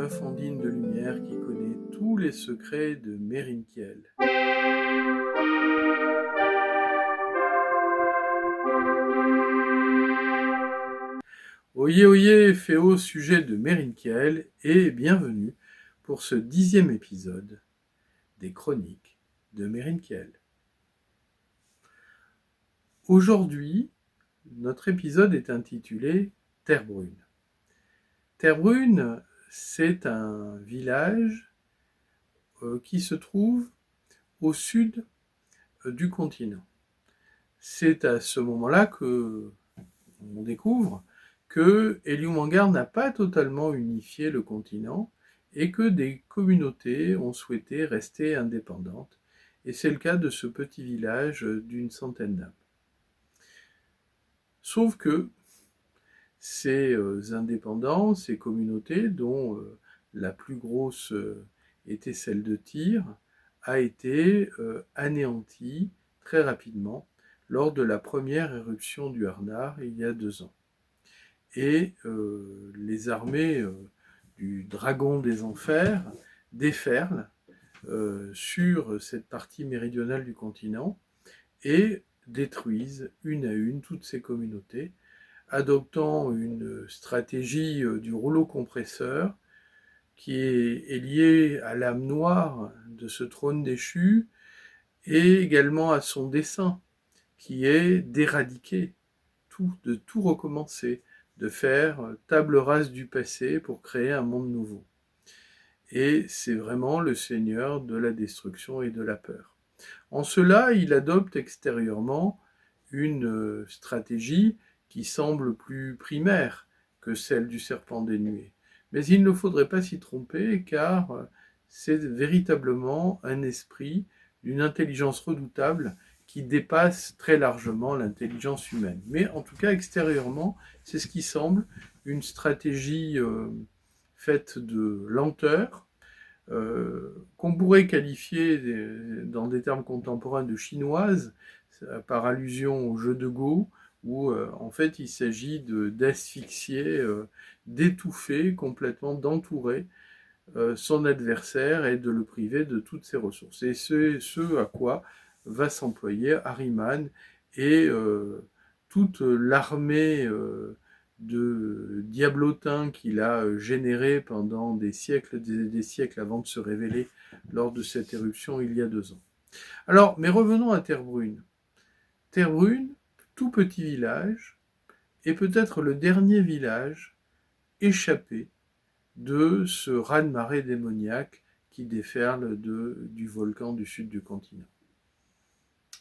Fondine de lumière qui connaît tous les secrets de Merinkiel. Oyez, oyez, fait au sujet de Merinkiel et bienvenue pour ce 10e épisode des Chroniques de Merinkiel. Aujourd'hui, notre épisode est intitulé Terre Brune. Terre Brune, c'est un village qui se trouve au sud du continent. C'est à ce moment-là que on découvre que Eliumangar n'a pas totalement unifié le continent et que des communautés ont souhaité rester indépendantes. Et c'est le cas de ce petit village d'une centaine d'âmes. Sauf que ces indépendants, ces communautés, dont la plus grosse était celle de Tyr, a été anéantie très rapidement lors de la première éruption du Harnar il y a 2 ans. Et les armées du dragon des enfers déferlent sur cette partie méridionale du continent et détruisent une à une toutes ces communautés, adoptant une stratégie du rouleau compresseur qui est liée à l'âme noire de ce trône déchu et également à son dessein qui est d'éradiquer tout, de tout recommencer, de faire table rase du passé pour créer un monde nouveau. Et c'est vraiment le seigneur de la destruction et de la peur. En cela, il adopte extérieurement une stratégie qui semble plus primaire que celle du serpent des nuées. Mais il ne faudrait pas s'y tromper, car c'est véritablement un esprit d'une intelligence redoutable qui dépasse très largement l'intelligence humaine. Mais en tout cas, extérieurement, c'est ce qui semble une stratégie faite de lenteur, qu'on pourrait qualifier dans des termes contemporains de chinoise, par allusion au jeu de Go, où en fait il s'agit d'asphyxier, d'étouffer complètement, d'entourer son adversaire et de le priver de toutes ses ressources. Et c'est ce à quoi va s'employer Ahriman et toute l'armée de diablotins qu'il a généré pendant des siècles et des siècles avant de se révéler lors de cette éruption il y a 2 ans. Alors, mais revenons à Terre Brune. Terre Brune, tout petit village, est peut-être le dernier village échappé de ce raz-de-marée démoniaque qui déferle du volcan du sud du continent.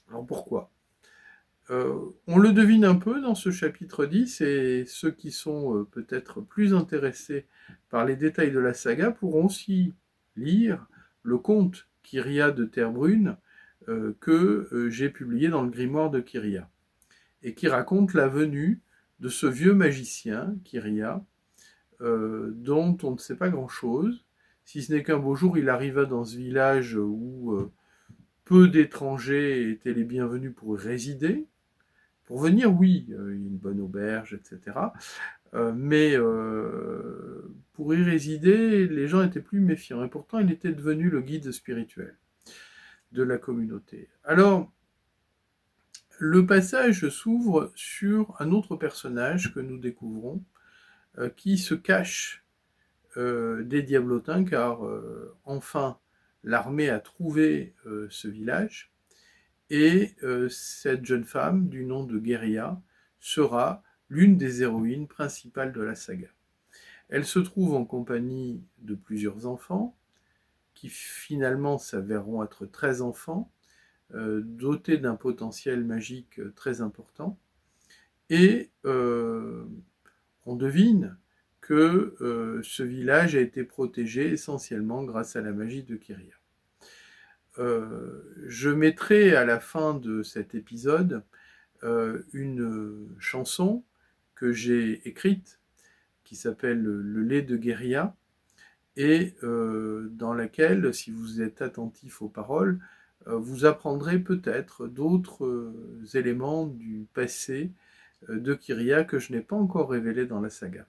Alors pourquoi ? On le devine un peu dans ce chapitre 10, et ceux qui sont peut-être plus intéressés par les détails de la saga pourront aussi lire le conte Kyria de Terre Brune que j'ai publié dans le grimoire de Kyria, et qui raconte la venue de ce vieux magicien, Kyria, dont on ne sait pas grand-chose, si ce n'est qu'un beau jour il arriva dans ce village où peu d'étrangers étaient les bienvenus pour y résider. Pour venir, oui, une bonne auberge, etc. Mais pour y résider, les gens étaient plus méfiants. Et pourtant, il était devenu le guide spirituel de la communauté. Alors, le passage s'ouvre sur un autre personnage que nous découvrons, qui se cache des diablotins, car enfin, l'armée a trouvé ce village. Et cette jeune femme, du nom de Guéria, sera l'une des héroïnes principales de la saga. Elle se trouve en compagnie de plusieurs enfants, qui finalement s'avéreront être 13 enfants, dotés d'un potentiel magique très important. Et on devine que ce village a été protégé essentiellement grâce à la magie de Kyria. Je mettrai à la fin de cet épisode une chanson que j'ai écrite qui s'appelle Le lait de Guéria, et dans laquelle, si vous êtes attentif aux paroles, vous apprendrez peut-être d'autres éléments du passé de Kyria que je n'ai pas encore révélé dans la saga.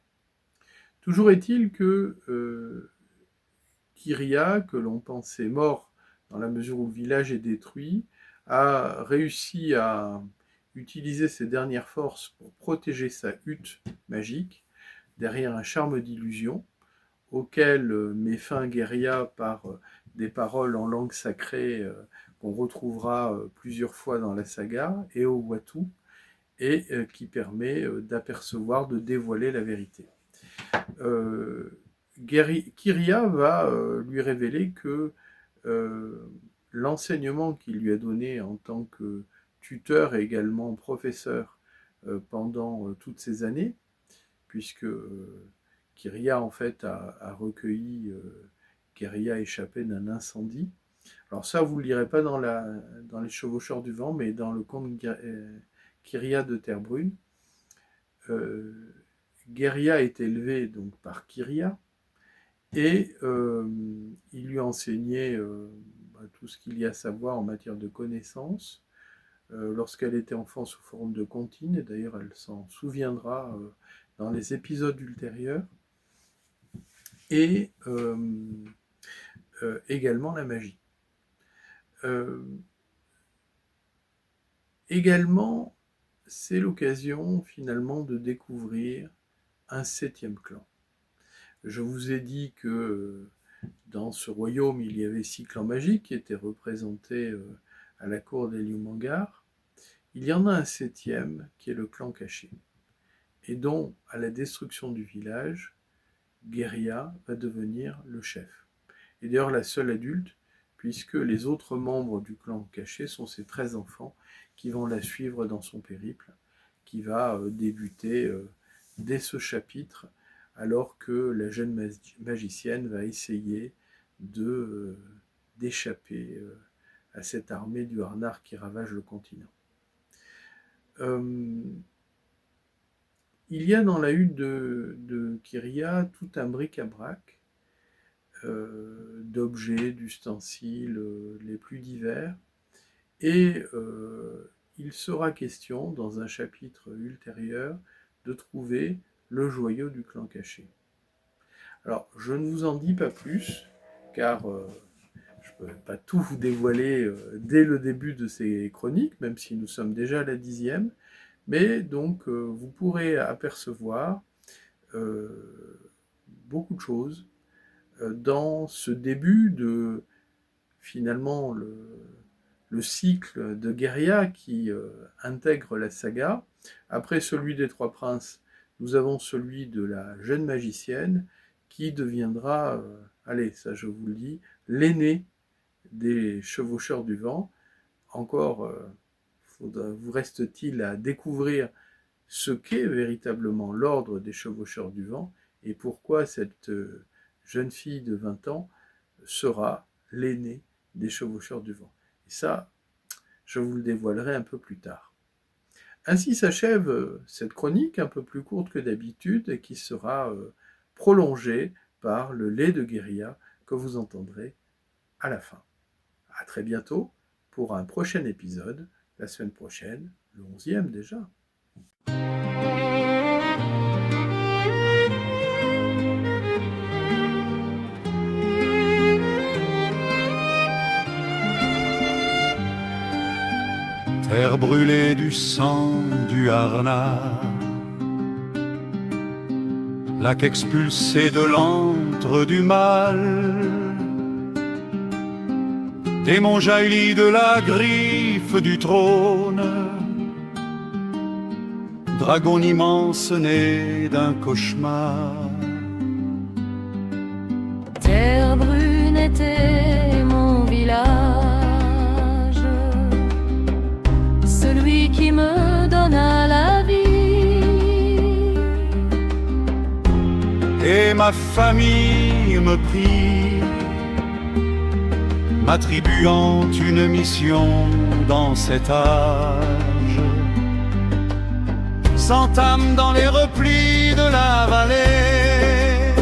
Toujours est-il que Kyria, que l'on pensait mort dans la mesure où le village est détruit, a réussi à utiliser ses dernières forces pour protéger sa hutte magique derrière un charme d'illusion auquel met fin Guérilla par des paroles en langue sacrée qu'on retrouvera plusieurs fois dans la saga, et au Watu, et qui permet d'apercevoir, de dévoiler la vérité. Kyria va lui révéler que l'enseignement qu'il lui a donné en tant que tuteur et également professeur pendant toutes ces années, puisque Kyria en fait a recueilli Guérilla échappé d'un incendie. Alors ça, vous ne le lirez pas dans les Chevaucheurs du Vent, mais dans le conte Kyria de Terre Brune. Guérilla est élevé donc par Kyria, et il lui a enseigné tout ce qu'il y a à savoir en matière de connaissances. Lorsqu'elle était enfant sous forme de comptine, et d'ailleurs elle s'en souviendra dans les épisodes ultérieurs, et également la magie. Également, c'est l'occasion finalement de découvrir un 7e clan. Je vous ai dit que dans ce royaume, il y avait 6 clans magiques qui étaient représentés à la cour d'Eliumangar. Il y en a un 7e qui est le clan caché, et dont, à la destruction du village, Guérilla va devenir le chef. Et d'ailleurs la seule adulte, puisque les autres membres du clan caché sont ses 13 enfants qui vont la suivre dans son périple, qui va débuter dès ce chapitre, alors que la jeune magicienne va essayer d'échapper à cette armée du Harnar qui ravage le continent. Il y a dans la hutte de Kyria tout un bric-à-brac d'objets, d'ustensiles les plus divers, et il sera question dans un chapitre ultérieur de trouver le joyau du clan caché. Alors je ne vous en dis pas plus, car je ne peux pas tout vous dévoiler dès le début de ces chroniques, même si nous sommes déjà à la 10e, mais donc vous pourrez apercevoir beaucoup de choses dans ce début de finalement le cycle de Guérilla qui intègre la saga. Après celui des 3 princes, nous avons celui de la jeune magicienne qui deviendra, allez, ça je vous le dis, l'aîné des Chevaucheurs du Vent. Encore vous reste-t-il à découvrir ce qu'est véritablement l'ordre des Chevaucheurs du Vent et pourquoi cette jeune fille de 20 ans sera l'aînée des Chevaucheurs du Vent. Et ça, je vous le dévoilerai un peu plus tard. Ainsi s'achève cette chronique un peu plus courte que d'habitude et qui sera prolongée par le lait de Guérilla que vous entendrez à la fin. À très bientôt pour un prochain épisode, la semaine prochaine, le 11e déjà. Terre brûlée du sang du Harnar, lac expulsé de l'antre du mal, démon jailli de la griffe du trône, dragon immense né d'un cauchemar. Terre brune était mon village, celui qui me donna la vie. Et ma famille me prie, m'attribuant une mission dans cet âge. S'entame dans les replis de la vallée,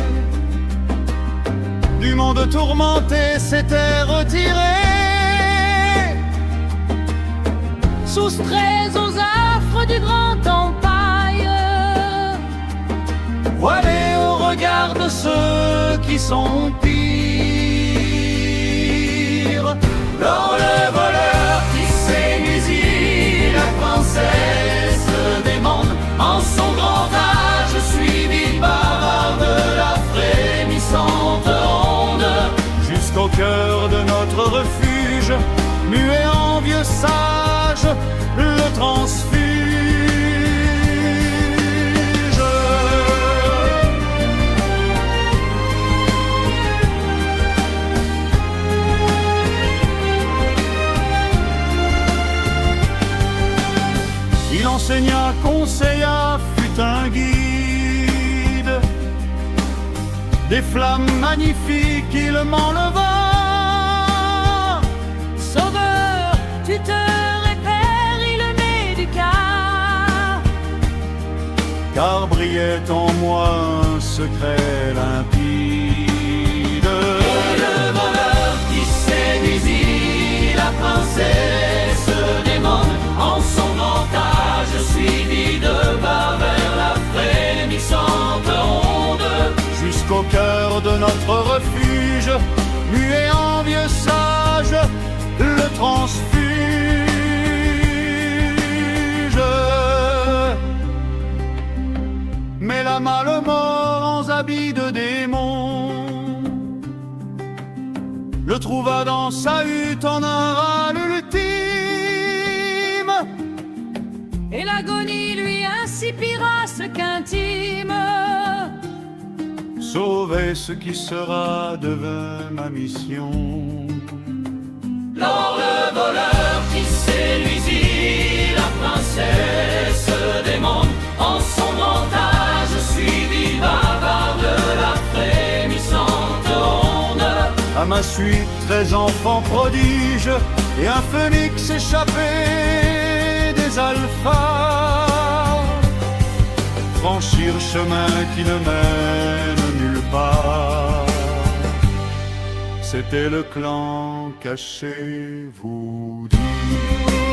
du monde tourmenté s'était retiré, Soustraits aux affres du grand empaille, voilé au regard de ceux qui sont pires. jusqu'au cœur de notre refuge, muet en vieux sage, le transfuge. Il enseigna, conseilla, fut un guide. Des flammes magnifiques, il m'enleva. Sauveur, tuteur et père, il m'éduqua. Car brillait en moi un secret limpide. Et le voleur qui séduisit la princesse des mondes, en son grand âge suivi de bas vers la frémissante onde, Jusqu'au cœur de notre refuge, muet en vieux sage, le transfuge. Mais la malemort en habits de démon le trouva dans sa hutte en un râle ultime. Et l'agonie lui insipira ce qu'intime. Sauver ce qui sera devint ma mission. lors le voleur qui séduisit la princesse des mondes, en son grand âge suivi bavard de la frémissante onde. À ma suite, 13 enfants prodiges et un phénix échappé des alphas franchirent chemin qui ne mène nulle part. C'était le clan caché, vous dit.